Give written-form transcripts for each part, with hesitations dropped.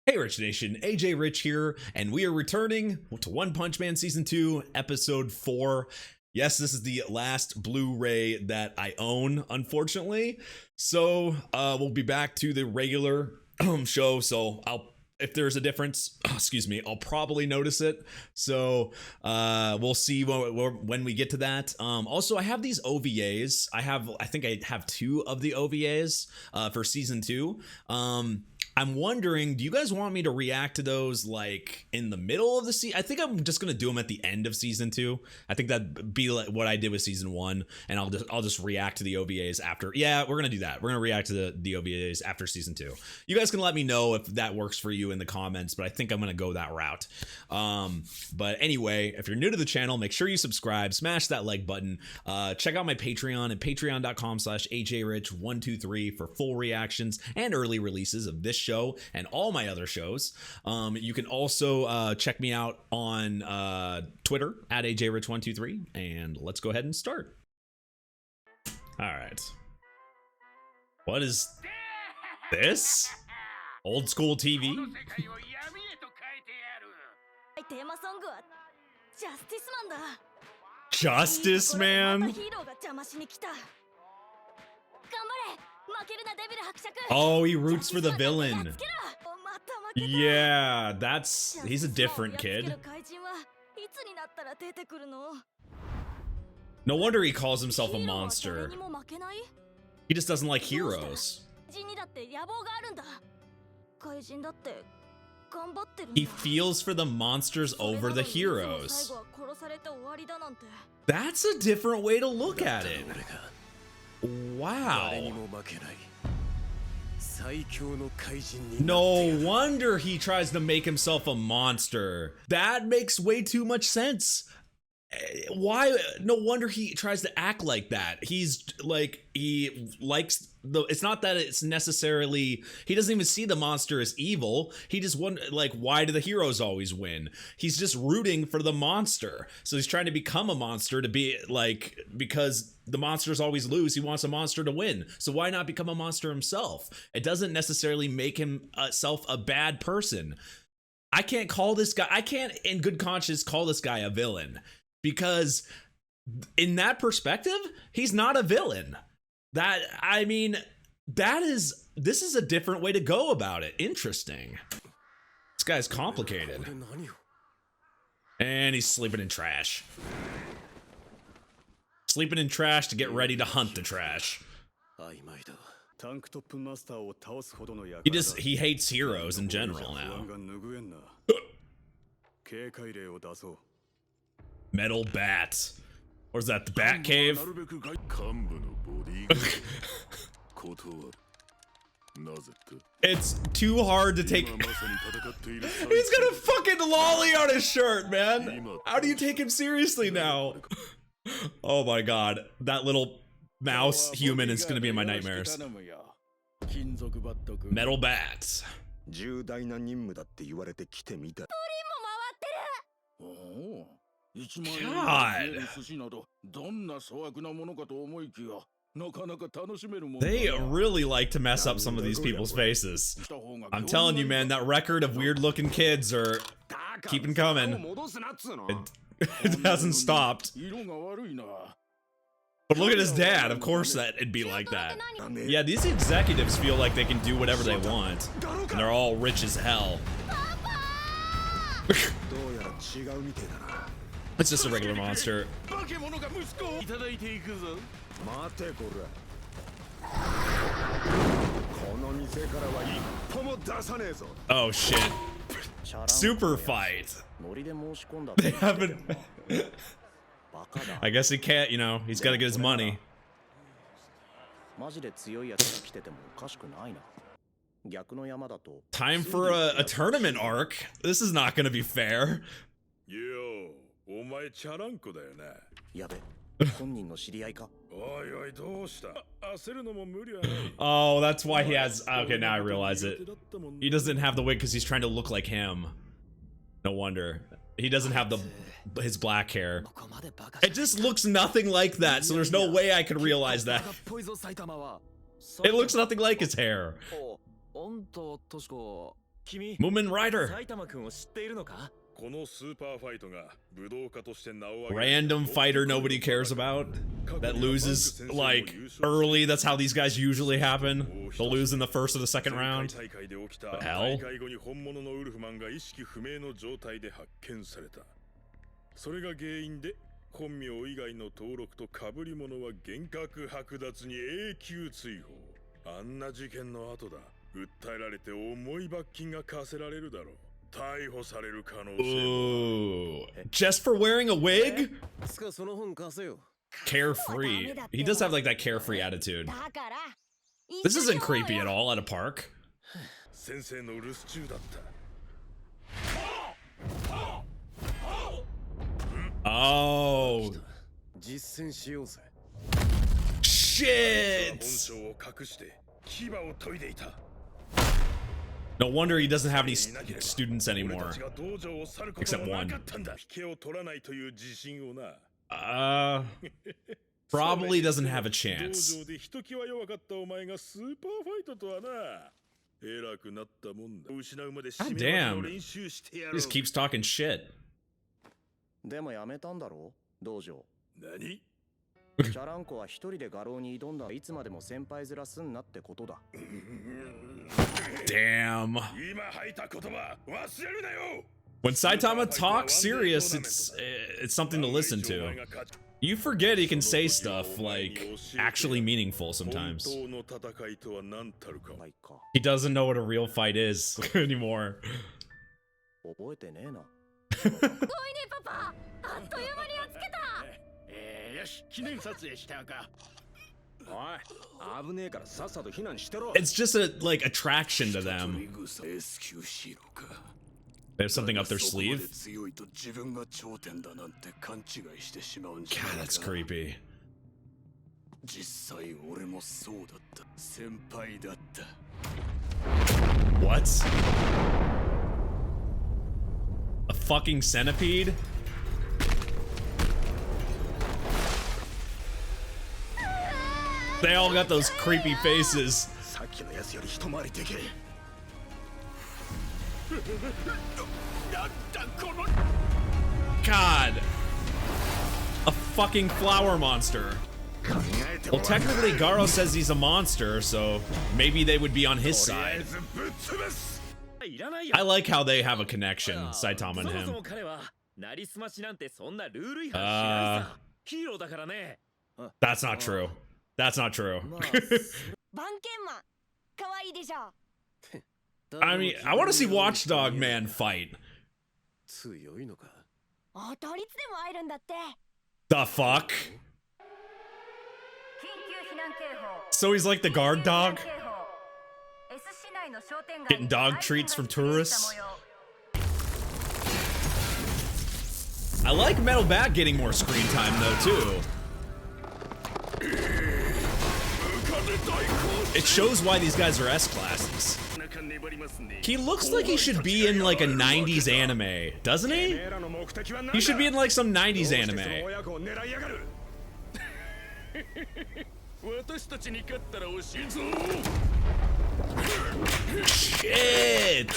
Hey Rich Nation, AJ Rich here, and we are returning to One Punch Man Season 2, Episode 4. Yes, this is the last Blu-ray that I own, unfortunately. So, we'll be back to the regular show, so if there's a difference, excuse me, I'll probably notice it. So, we'll see when we get to that. Also, I have these OVAs. I think I have 2 of the OVAs, for Season 2. I'm wondering, do you guys want me to react to those like in the middle of the season? I think I'm just gonna do them at the end of season 2. I think that'd be like what I did with season 1, and I'll just react to the OVAs after. Yeah, we're gonna do that. We're gonna react to the OVAs after season 2. You guys can let me know if that works for you in the comments, but I think I'm gonna go that route. But anyway, if you're new to the channel, make sure you subscribe, smash that like button. Check out my Patreon at patreon.com/ajrich123 for full reactions and early releases of this show and all my other shows. You can also check me out on Twitter at ajrich123, and let's go ahead and start. All right, what is this? Old school TV? Justice Man? Oh, he roots for the villain. Yeah, he's a different kid. No wonder he calls himself a monster. He just doesn't like heroes. He feels for the monsters over the heroes. That's a different way to look at it. Wow. No wonder he tries to make himself a monster. That makes way too much sense. Why? No wonder he tries to act like that. He's like, he likes it's not that it's necessarily, he doesn't even see the monster as evil. He just like, why do the heroes always win? He's just rooting for the monster. So he's trying to become a monster to be like, because the monsters always lose, he wants a monster to win. So why not become a monster himself? It doesn't necessarily make himself a bad person. I can't in good conscience call this guy a villain, because in that perspective, he's not a villain. This is a different way to go about it. Interesting. This guy's complicated. And he's sleeping in trash. Sleeping in trash to get ready to hunt the trash. He hates heroes in general now. Metal bat. What is that, the Bat Cave? It's too hard to take. He's got a fucking lolly on his shirt, man. How do you take him seriously now? Oh my god. That little mouse human is gonna be in my nightmares. Metal bat. God. They really like to mess up some of these people's faces. I'm telling you, man, that record of weird looking kids are keeping coming. It hasn't stopped. But look at his dad. Of course it'd be like that. Yeah, these executives feel like they can do whatever they want, and they're all rich as hell. It's just a regular monster. Oh shit. Super fight. They haven't. I guess he can't, you know, he's gotta get his money. Time for a tournament arc. This is not gonna be fair. Oh, that's why he has. Okay, now I realize it. He doesn't have the wig because he's trying to look like him. No wonder. He doesn't have his black hair. It just looks nothing like that, so there's no way I could realize that. It looks nothing like his hair. Moomin Rider. Random fighter nobody cares about that loses like early. That's how these guys usually happen. They'll lose in the first or the second round. The hell? 本名以外の登録と被り物は厳格剥奪に永久追放。あんな事件の後だ。訴えられて重い罰金が課せられるだろう。逮捕される可能性。Ooh. Just for wearing a wig? Carefree. He does have like that carefree attitude. This isn't creepy at all at a park. 先生の留守中だった。 Oh. Shit. No wonder he doesn't have any students anymore. Except one. Probably doesn't have a chance. God damn. He just keeps talking shit. でもやめたんだろう道場。何？チャランコは一人で画廊に挑んだいつまでも先輩面すんなってことだ。Damn. 今吐いた言葉忘れるなよ。 When Saitama talks serious, it's something to listen to. You forget he can say stuff like actually meaningful sometimes. He doesn't know what a real fight is anymore. 覚えてねえな。 It's just a like attraction to them. They have something up their sleeve. God, that's creepy. What? A fucking centipede? They all got those creepy faces. God. A fucking flower monster. Well, technically Garou says he's a monster, so maybe they would be on his side. I like how they have a connection, Saitama and him. That's not true. That's not true. I mean, I want to see Watchdog Man fight. The fuck? So he's like the guard dog? Getting dog treats from tourists? I like Metal Bat getting more screen time though too. It shows why these guys are S-classes. He looks like he should be in like a 90s anime, doesn't he? He should be in like some 90s anime. Shit!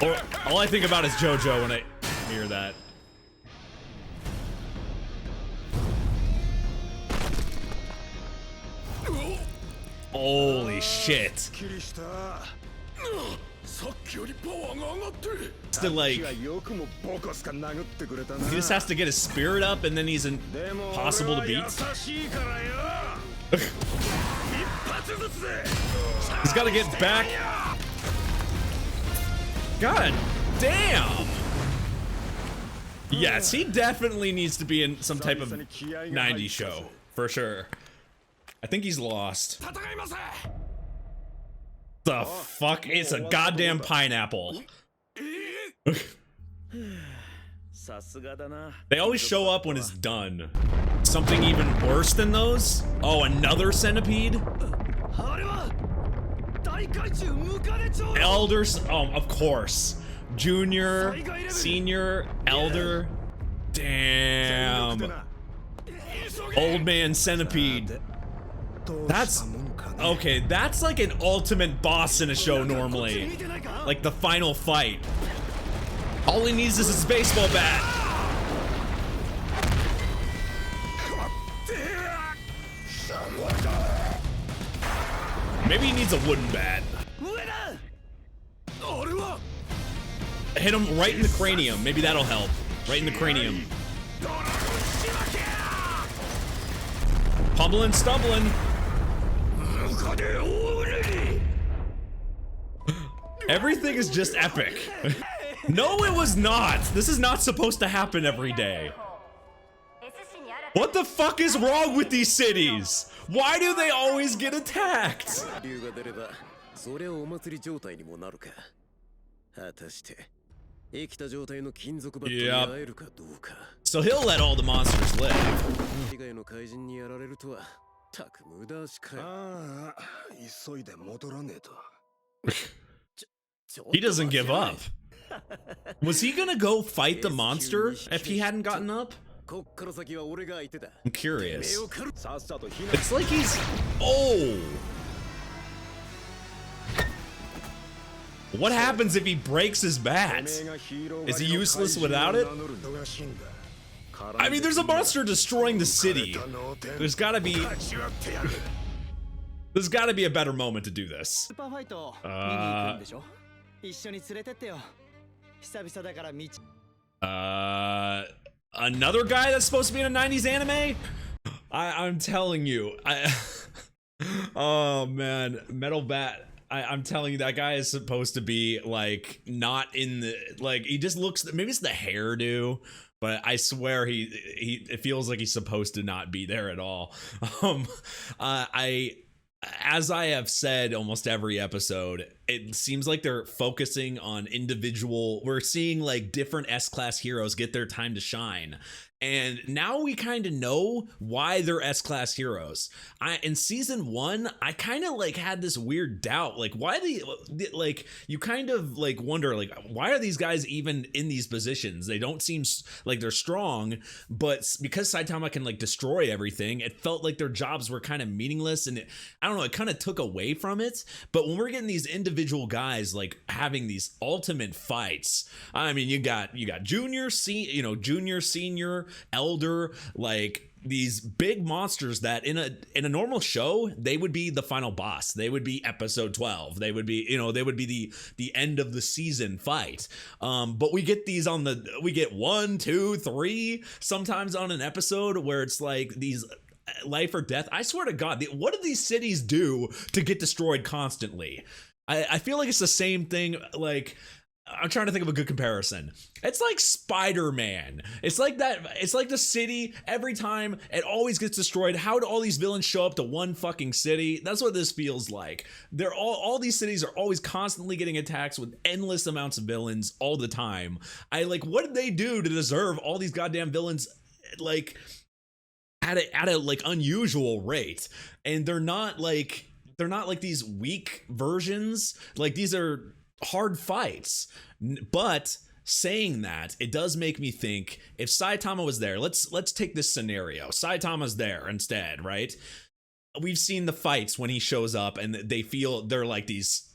Or all I think about is JoJo when I hear that. Holy shit. To like, he just has to get his spirit up and then he's impossible to beat. He's got to get back. God damn. Yes, he definitely needs to be in some type of 90s show, for sure. I think he's lost. The fuck? It's a goddamn pineapple. They always show up when it's done. Something even worse than those? Oh, another centipede? Elders, oh, of course. Junior, senior, elder. Damn. Old man centipede. That's okay. That's like an ultimate boss in a show normally, like the final fight. All he needs is his baseball bat. Maybe he needs a wooden bat. Hit him right in the cranium. Maybe that'll help. Right in the cranium. Pummeling, stumbling. Everything is just epic. No, it was not. This is not supposed to happen every day. What the fuck is wrong with these cities? Why do they always get attacked? Yep. So he'll let all the monsters live. He doesn't give up. Was he gonna go fight the monster if he hadn't gotten up? I'm curious. It's like he's... Oh! What happens if he breaks his bat? Is he useless without it? I mean, there's a monster destroying the city. There's gotta be a better moment to do this. Another guy that's supposed to be in a 90s anime? I'm telling you. Oh man, Metal Bat. I'm telling you, that guy is supposed to be like not in the, like, he just looks, maybe it's the hairdo, but I swear it feels like he's supposed to not be there at all. As I have said almost every episode, it seems like they're focusing on individual, we're seeing like different S-class heroes get their time to shine. And now we kind of know why they're S-class heroes. In season 1, I kind of like had this weird doubt, like why like you kind of like wonder, like why are these guys even in these positions? They don't seem like they're strong, but because Saitama can like destroy everything, it felt like their jobs were kind of meaningless, and I don't know, it kind of took away from it. But when we're getting these individual guys like having these ultimate fights, I mean, you got junior, senior, elder, like these big monsters that in a normal show they would be the final boss. They would be episode 12. They would be, they would be the end of the season fight. But we get these we get 1, 2, 3 sometimes on an episode where it's like these life or death. I swear to God, what do these cities do to get destroyed constantly? I feel like it's the same thing. Like, I'm trying to think of a good comparison. It's like Spider-Man. It's like that. It's like the city, every time it always gets destroyed. How do all these villains show up to one fucking city? That's what this feels like. They're all these cities are always constantly getting attacked with endless amounts of villains all the time. What did they do to deserve all these goddamn villains, like at a like unusual rate? And they're not like these weak versions. Like, these are hard fights. But saying that, it does make me think, if Saitama was there, let's take this scenario. Saitama's there instead, right? We've seen the fights when he shows up and they're like these,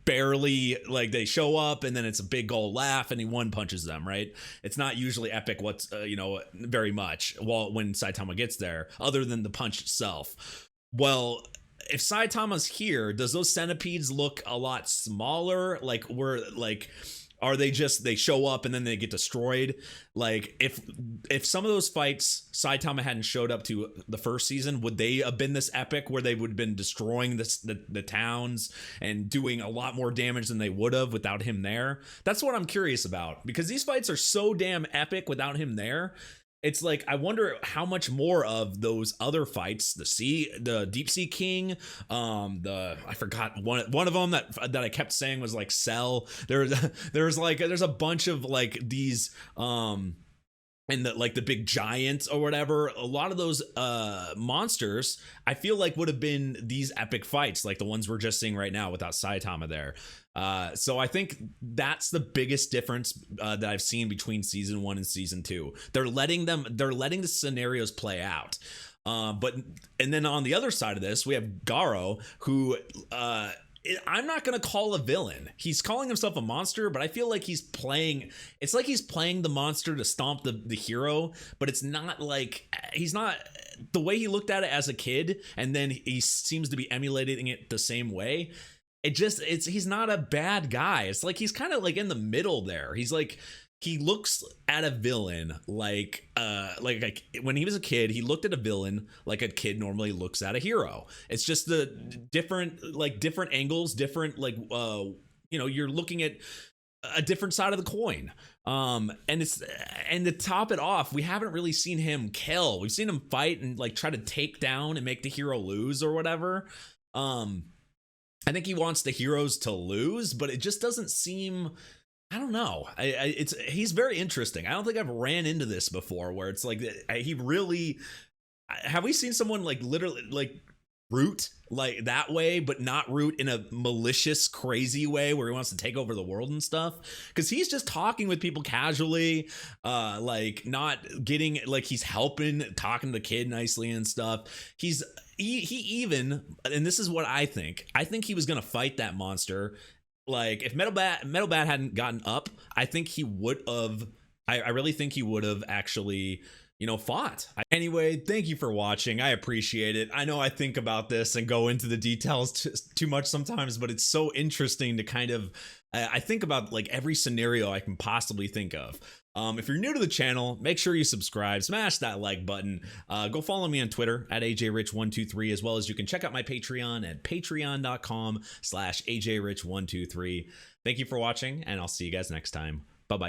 barely, like they show up and then it's a big old laugh and he one punches them, right? It's not usually epic very much when Saitama gets there, other than the punch itself. Well, if Saitama's here, does those centipedes look a lot smaller? Are they show up and then they get destroyed? Like, if some of those fights Saitama hadn't showed up to the first season, would they have been this epic where they would have been destroying the towns and doing a lot more damage than they would have without him there? That's what I'm curious about, because these fights are so damn epic without him there. It's like, I wonder how much more of those other fights, the Deep Sea King, I forgot one of them that I kept saying was like Cell. There's a bunch of like these and the big giants or whatever, a lot of those monsters I feel like would have been these epic fights like the ones we're just seeing right now without Saitama there. So I think that's the biggest difference that I've seen between season 1 and season 2. They're letting the scenarios play out. And then on the other side of this, we have Garou, who I'm not going to call a villain. He's calling himself a monster, but I feel like it's like he's playing the monster to stomp the hero, but it's not like, he's not, the way he looked at it as a kid, and then he seems to be emulating it the same way. He's not a bad guy. It's like he's kind of like in the middle there. He's like, he looks at a villain like when he was a kid, he looked at a villain like a kid normally looks at a hero. It's just the different angles, different you're looking at a different side of the coin. And to top it off, we haven't really seen him kill. We've seen him fight and like try to take down and make the hero lose or whatever. I think he wants the heroes to lose, but it just doesn't seem, I don't know. He's very interesting. I don't think I've ran into this before where it's like he really, have we seen someone like literally like root like that way, but not root in a malicious, crazy way where he wants to take over the world and stuff? Because he's just talking with people casually, like not getting, like he's helping, talking to the kid nicely and stuff. He even, and this is what I think he was gonna fight that monster. Like if Metal Bat hadn't gotten up, I think he would have. I really think he would have actually, fought. Anyway, thank you for watching. I appreciate it. I know I think about this and go into the details too much sometimes, but it's so interesting to kind of, I think about like every scenario I can possibly think of. If you're new to the channel, make sure you subscribe, smash that like button, go follow me on Twitter at ajrich123, as well as you can check out my Patreon at patreon.com/ajrich123. Thank you for watching, and I'll see you guys next time. Bye-bye.